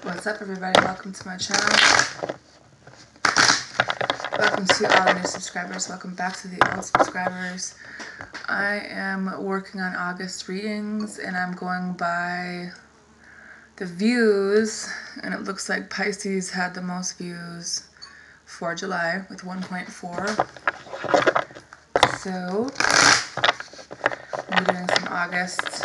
What's up, everybody? Welcome to my channel. Welcome to all the new subscribers. Welcome back to the old subscribers. I am working on August readings and I'm going by the views, and it looks like Pisces had the most views for July with 1.4. So I'm doing some August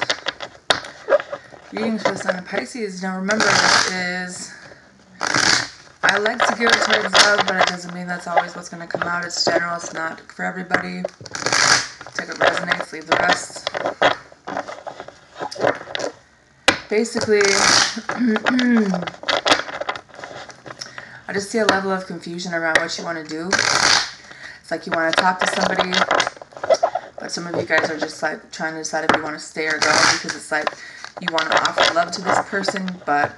readings for the sign of Pisces. Now remember, this is, I like to give it towards love, but it doesn't mean that's always what's going to come out. It's general. It's not for everybody. Take it resonates, leave the rest. Basically, I just see a level of confusion around what you want to do. It's like you want to talk to somebody, but some of you guys are just like trying to decide if you want to stay or go, because it's like you want to offer love to this person, but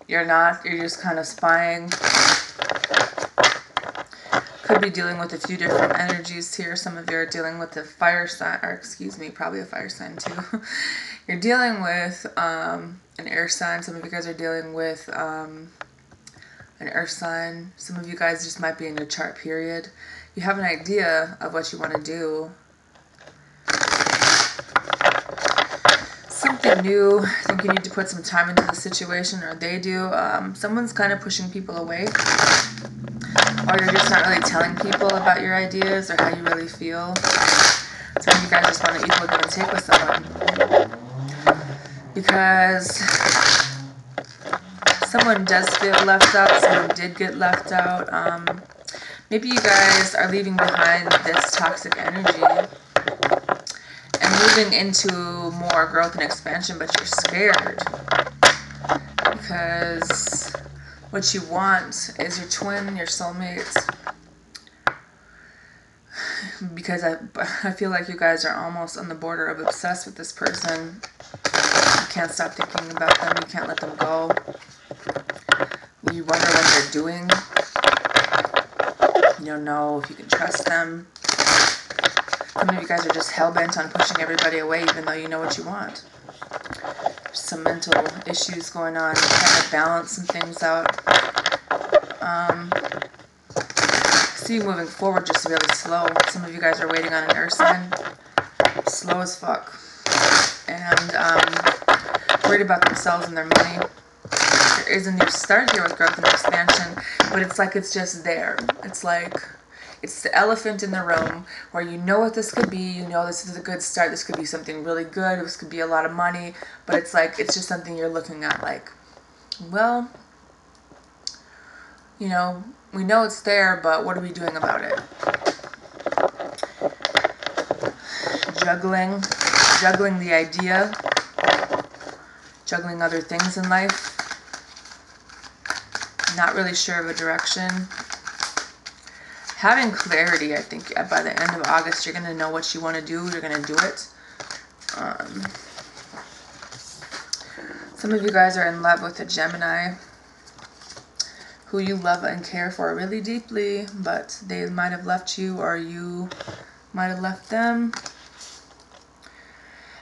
you're not. You're just kind of spying. Could be dealing with a few different energies here. Some of you are dealing with a fire sign, or excuse me, probably a fire sign too. You're dealing with an air sign. Some of you guys are dealing with an earth sign. Some of you guys just might be in your chart period. You have an idea of what you want to do. Something new. I think you need to put some time into the situation, or they do. Someone's kind of pushing people away, or you're just not really telling people about your ideas or how you really feel. Some of you guys just want to equal give and take with someone, because someone does feel left out. Someone did get left out. Maybe you guys are leaving behind this toxic energy and moving into more growth and expansion, but you're scared because what you want is your twin, your soulmate. Because I feel like you guys are almost on the border of obsessed with this person. You can't stop thinking about them. You can't let them go. You wonder what they're doing. You don't know if you can trust them. Some of you guys are just hell-bent on pushing everybody away, even though you know what you want. There's some mental issues going on. You're trying to balance some things out. See you moving forward just really slow. Some of you guys are waiting on an earth sign. Slow as fuck. And worried about themselves and their money. There is a new start here with growth and expansion, but it's like it's just there. It's like it's the elephant in the room where you know what this could be. You know this is a good start. This could be something really good. This could be a lot of money, but it's like it's just something you're looking at like, well, you know, we know it's there, but what are we doing about it? Juggling the idea, juggling other things in life. Not really sure of a direction. Having clarity, I think by the end of August, you're going to know what you want to do. You're going to do it. Some of you guys are in love with a Gemini who you love and care for really deeply, but they might have left you, or you might have left them.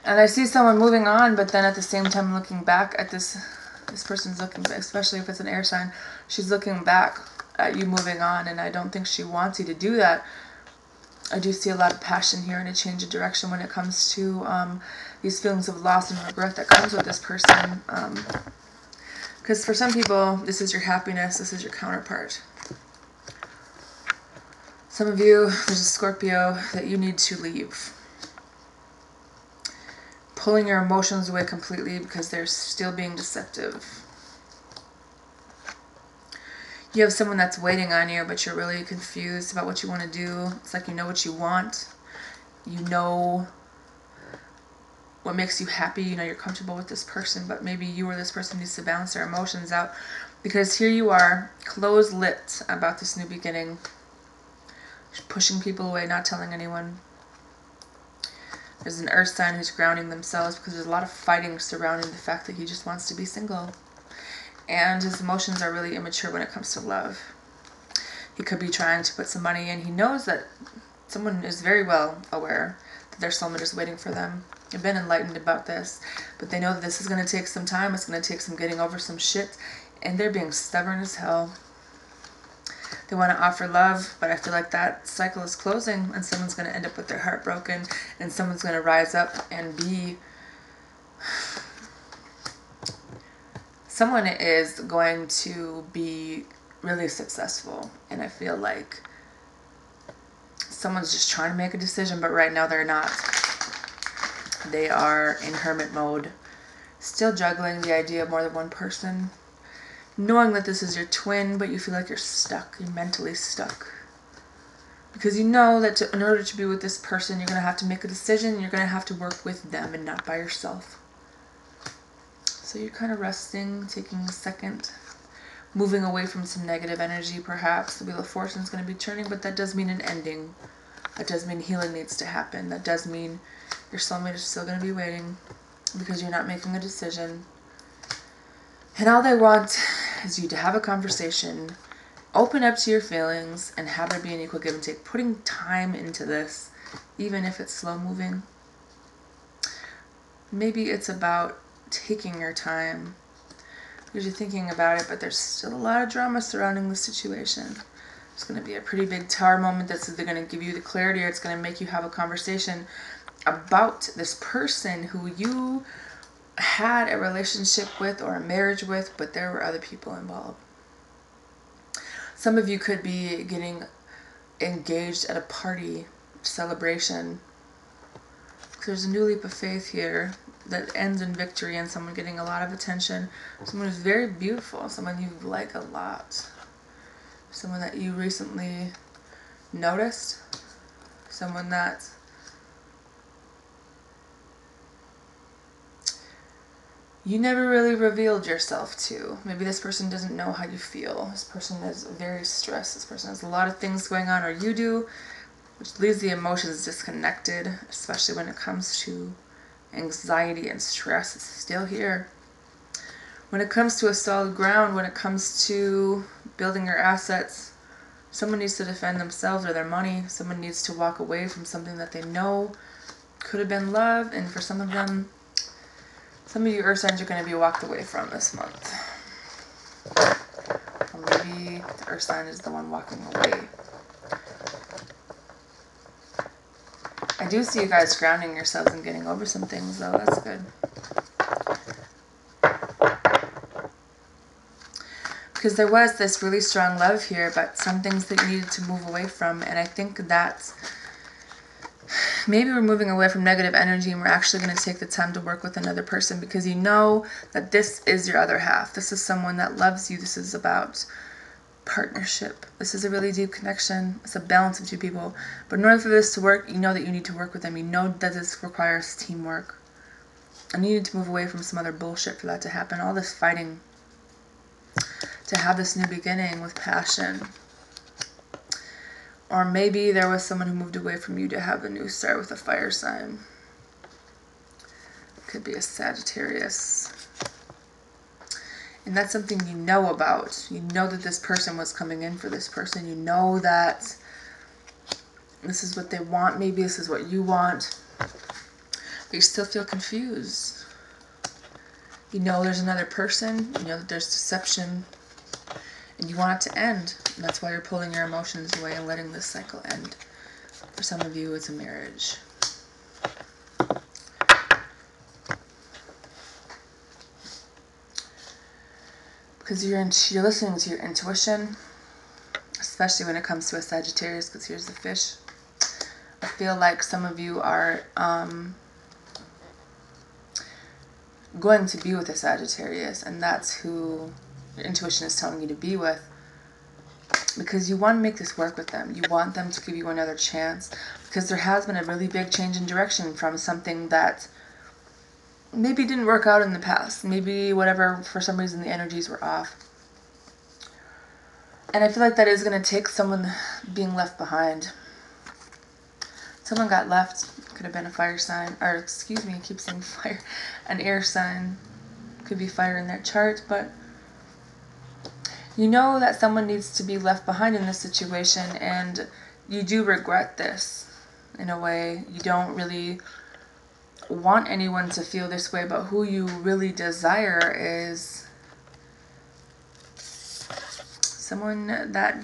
And I see someone moving on, but then at the same time looking back at this person's looking, especially if it's an air sign, she's looking back at you moving on, and I don't think she wants you to do that. I do see a lot of passion here and a change of direction when it comes to these feelings of loss and regret that comes with this person. Because for some people, this is your happiness, this is your counterpart. Some of you, there's a Scorpio that you need to leave. Pulling your emotions away completely because they're still being deceptive. You have someone that's waiting on you, but you're really confused about what you want to do. It's like you know what you want. You know what makes you happy. You know you're comfortable with this person, but maybe you or this person needs to balance their emotions out. Because here you are, closed-lipped about this new beginning. Pushing people away, not telling anyone. There's an earth sign who's grounding themselves because there's a lot of fighting surrounding the fact that he just wants to be single. And his emotions are really immature when it comes to love. He could be trying to put some money in. He knows that someone is very well aware that their soulmate is waiting for them. They've been enlightened about this, but they know that this is going to take some time. It's going to take some getting over some shit, and they're being stubborn as hell. They want to offer love, but I feel like that cycle is closing, and someone's going to end up with their heart broken, and someone's going to rise up and be... Someone is going to be really successful, and I feel like someone's just trying to make a decision, but right now they're not. They are in hermit mode, still juggling the idea of more than one person, knowing that this is your twin, but you feel like you're stuck. You're mentally stuck. Because you know that in order to be with this person, you're going to have to make a decision, and you're going to have to work with them and not by yourself. So you're kind of resting, taking a second, moving away from some negative energy perhaps. The Wheel of Fortune is going to be turning, but that does mean an ending. That does mean healing needs to happen. That does mean your soulmate is still going to be waiting because you're not making a decision. And all they want is you to have a conversation, open up to your feelings, and have there be an equal give and take. Putting time into this, even if it's slow moving. Maybe it's about taking your time because you're thinking about it, but there's still a lot of drama surrounding the situation. It's going to be a pretty big tower moment that's either going to give you the clarity or it's going to make you have a conversation about this person who you had a relationship with or a marriage with, but there were other people involved. Some of you could be getting engaged at a party, celebration. There's a new leap of faith here that ends in victory and someone getting a lot of attention. Someone who's very beautiful, someone you like a lot. Someone that you recently noticed. Someone that you never really revealed yourself to. Maybe this person doesn't know how you feel. This person is very stressed. This person has a lot of things going on, or you do, which leaves the emotions disconnected, especially when it comes to anxiety and stress. It's still here. When it comes to a solid ground, when it comes to building your assets, someone needs to defend themselves or their money. Someone needs to walk away from something that they know could have been love, and for some of them, some of you earth signs are going to be walked away from this month. Or maybe the earth sign is the one walking away. I do see you guys grounding yourselves and getting over some things, though. That's good. Because there was this really strong love here, but some things that you needed to move away from. And I think that maybe we're moving away from negative energy and we're actually going to take the time to work with another person because you know that this is your other half. This is someone that loves you. This is about partnership. This is a really deep connection. It's a balance of two people. But in order for this to work, you know that you need to work with them. You know that this requires teamwork. And you need to move away from some other bullshit for that to happen. All this fighting. To have this new beginning with passion. Or maybe there was someone who moved away from you to have a new start with a fire sign. Could be a Sagittarius. And that's something you know about. You know that this person was coming in for this person. You know that this is what they want. Maybe this is what you want. But you still feel confused. You know there's another person. You know that there's deception. And you want it to end. And that's why you're pulling your emotions away and letting this cycle end. For some of you, it's a marriage. Because you're listening to your intuition, especially when it comes to a Sagittarius, because here's the fish. I feel like some of you are going to be with a Sagittarius, and that's who your intuition is telling you to be with. Because you want to make this work with them. You want them to give you another chance. Because there has been a really big change in direction from something that maybe didn't work out in the past. Maybe whatever, for some reason the energies were off. And I feel like that is going to take someone being left behind. Someone got left. Could have been a fire sign. Or, excuse me, I keep saying fire. An air sign. Could be fire in their chart, but you know that someone needs to be left behind in this situation, and you do regret this in a way. You don't really want anyone to feel this way, but who you really desire is someone that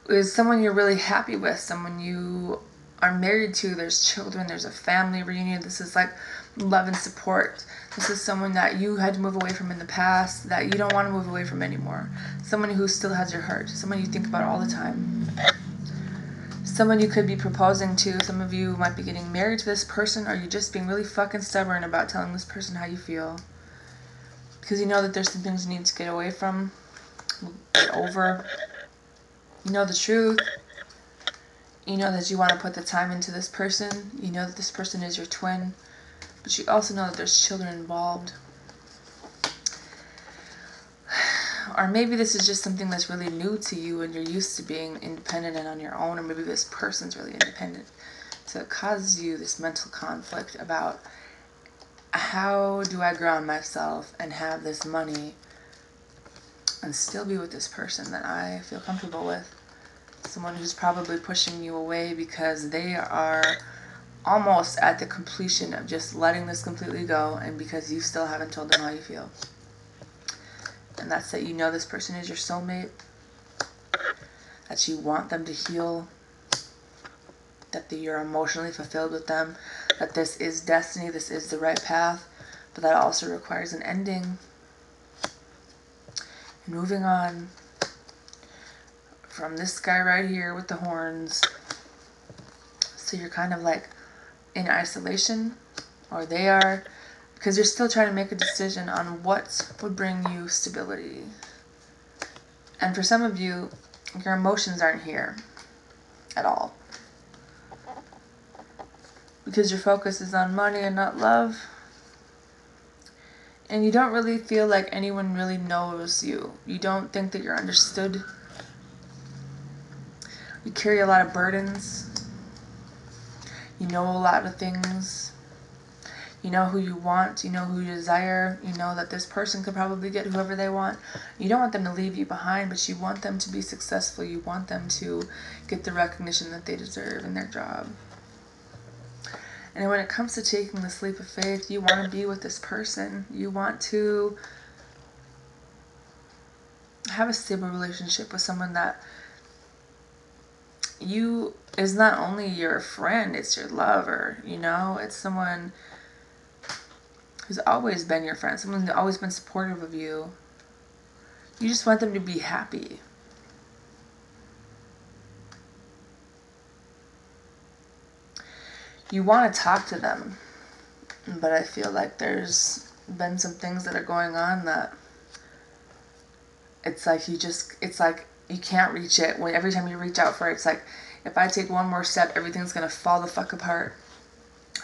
is someone you're really happy with, someone you are married to, there's children, there's a family reunion. This is like love and support. This is someone that you had to move away from in the past, that you don't want to move away from anymore. Someone who still has your heart, someone you think about all the time. Someone you could be proposing to. Some of you might be getting married to this person, or you're just being really fucking stubborn about telling this person how you feel. Because you know that there's some things you need to get away from, get over. You know the truth. You know that you want to put the time into this person. You know that this person is your twin. But you also know that there's children involved. Or maybe this is just something that's really new to you and you're used to being independent and on your own. Or maybe this person's really independent. So it causes you this mental conflict about how do I ground myself and have this money and still be with this person that I feel comfortable with. Someone who's probably pushing you away because they are almost at the completion of just letting this completely go, and because you still haven't told them how you feel. And that's that you know this person is your soulmate, that you want them to heal, that you're emotionally fulfilled with them, that this is destiny, this is the right path, but that also requires an ending. And moving on from this guy right here with the horns. So you're kind of like in isolation, or they are, because you're still trying to make a decision on what would bring you stability. And for some of you, your emotions aren't here at all, because your focus is on money and not love. And you don't really feel like anyone really knows you. You don't think that you're understood. You carry a lot of burdens. You know a lot of things. You know who you want. You know who you desire. You know that this person could probably get whoever they want. You don't want them to leave you behind, but you want them to be successful. You want them to get the recognition that they deserve in their job. And when it comes to taking this leap of faith, you want to be with this person. You want to have a stable relationship with someone that you is not only your friend, it's your lover, you know? It's someone who's always been your friend, someone who's always been supportive of you. You just want them to be happy. You want to talk to them, but I feel like there's been some things that are going on that it's like you can't reach it. When every time you reach out for it, it's like, if I take one more step, everything's going to fall the fuck apart.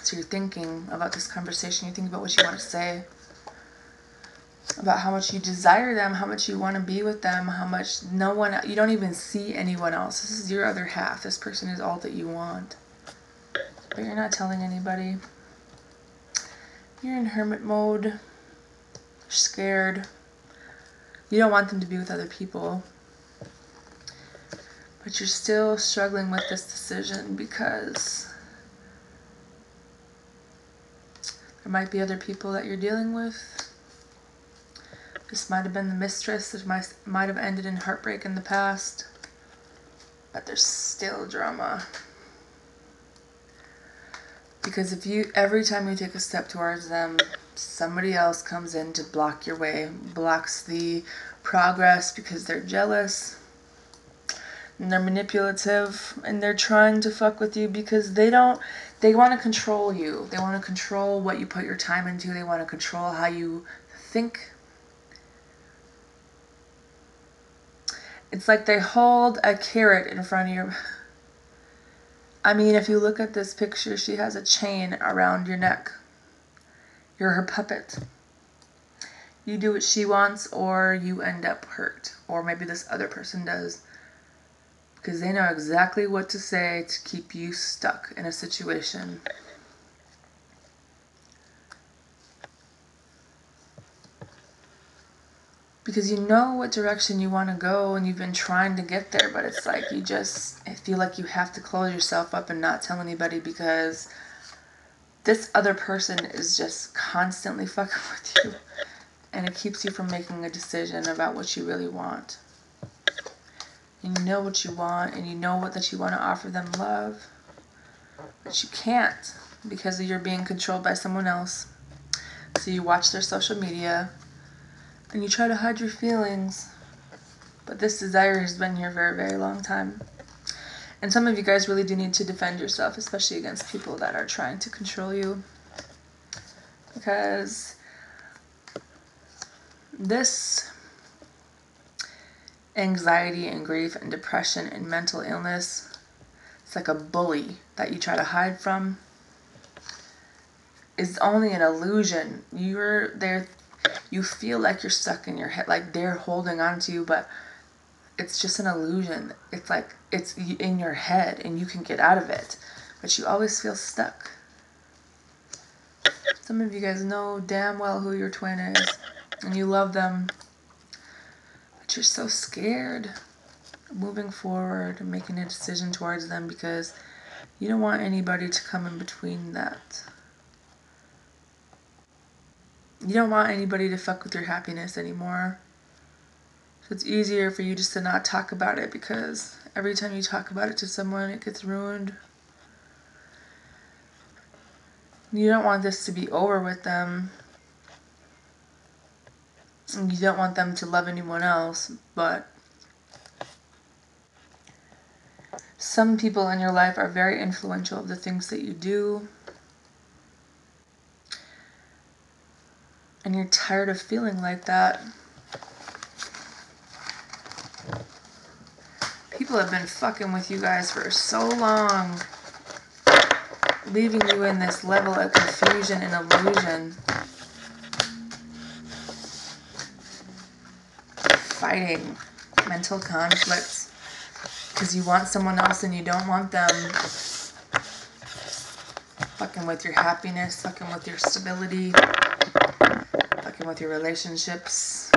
So you're thinking about this conversation, you're thinking about what you want to say, about how much you desire them, how much you want to be with them, how much you don't even see anyone else. This is your other half. This person is all that you want. But you're not telling anybody. You're in hermit mode. You're scared. You don't want them to be with other people. But you're still struggling with this decision because there might be other people that you're dealing with. This might have been the mistress. This might have ended in heartbreak in the past. But there's still drama. Because every time you take a step towards them, somebody else comes in to block your way, blocks the progress because they're jealous. And they're manipulative, and they're trying to fuck with you because they want to control you. They want to control what you put your time into. They want to control how you think. It's like they hold a carrot in front of your... I mean, if you look at this picture, she has a chain around your neck. You're her puppet. You do what she wants, or you end up hurt. Or maybe this other person does. Because they know exactly what to say to keep you stuck in a situation. Because you know what direction you want to go, and you've been trying to get there, but it's like I feel like you have to close yourself up and not tell anybody because This other person is just constantly fucking with you. And it keeps you from making a decision about what you really want. And you know what you want, and you know that you want to offer them love. But you can't, because you're being controlled by someone else. So you watch their social media, and you try to hide your feelings. But this desire has been here for a very long time. And some of you guys really do need to defend yourself, especially against people that are trying to control you. Because this anxiety and grief and depression and mental illness, it's like a bully that you try to hide from, is only an illusion. You're there, you feel like you're stuck in your head, like they're holding on to you, but it's just an illusion. It's like it's in your head and you can get out of it, but you always feel stuck. Some of you guys know damn well who your twin is, and you love them, but you're so scared of moving forward and making a decision towards them because you don't want anybody to come in between that. You don't want anybody to fuck with your happiness anymore. So it's easier for you just to not talk about it, because every time you talk about it to someone, it gets ruined. You don't want this to be over with them. And you don't want them to love anyone else, but some people in your life are very influential of the things that you do. And you're tired of feeling like that. People have been fucking with you guys for so long, leaving you in this level of confusion and illusion. Fighting mental conflicts because you want someone else and you don't want them. Fucking with your happiness, fucking with your stability, fucking with your relationships.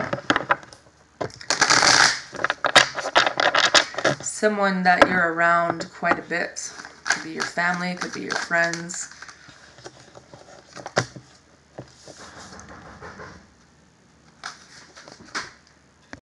Someone that you're around quite a bit. Could be your family, could be your friends.